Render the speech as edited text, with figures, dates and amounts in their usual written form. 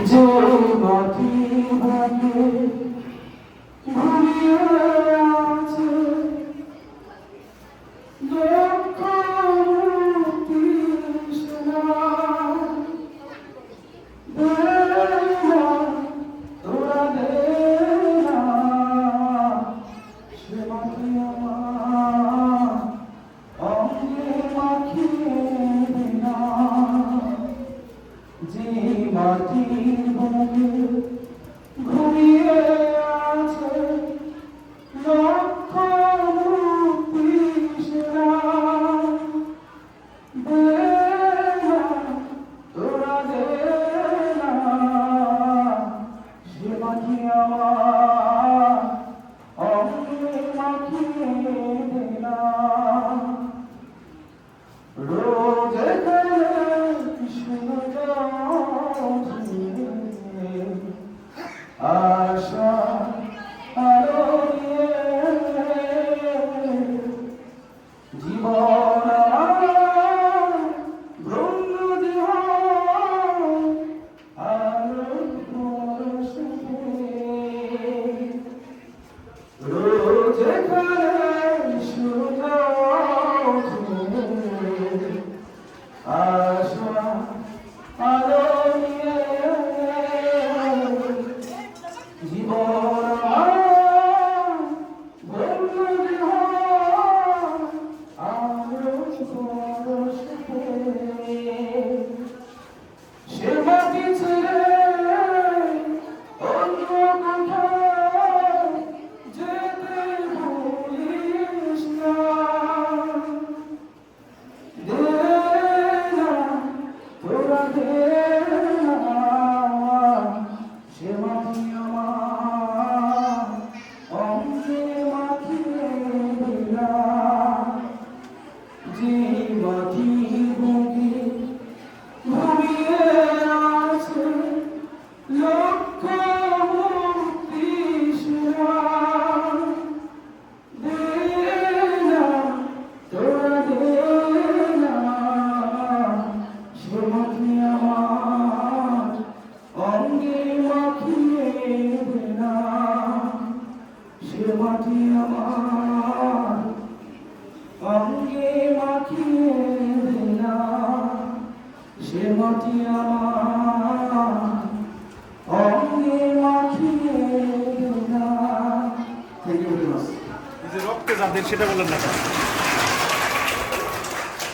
যে মাটি ভাগে ঘুমিয়ে আছে লক্ষ তৃষ্ণা, তোরা দে না সে মাটি আমার অঙ্গে মাখিয়ে দে না। যে মাটির বুকে ঘুমিয়ে আছে লক্ষ তৃষ্ণা, দে না তোরা দে না সে মাটি আমার অঙ্গে মাখিয়ে দে না। রোজ আশা আলো নিয়ে জীবন আমার ভ্রমদেহ আলো পরশে, রোজ সূর্য আশা আলো নিয়ে জীবন আমার বন্ধুদেহ আলো পরশে। সে মাটি ছেড়ে অন্য কোথাও যেতে ভুলিস না, দে না তোরা দে না সে মাটি আমার অঙ্গে মাখিয়ে দে না। যে মাটি বুকে ঘুমিয়ে আছে লক্ষ তৃষ্ণা, দে না তোরা দে না সে মাটি আমার অঙ্গে মাখিয়ে দে না। সে মাটি আমার অঙ্গে মাখিয়ে দে না, সে মাটি আমার অঙ্গে মাখিয়ে দে না। Thank you very much. যে রক্তে যাদের সেটা বলেন না।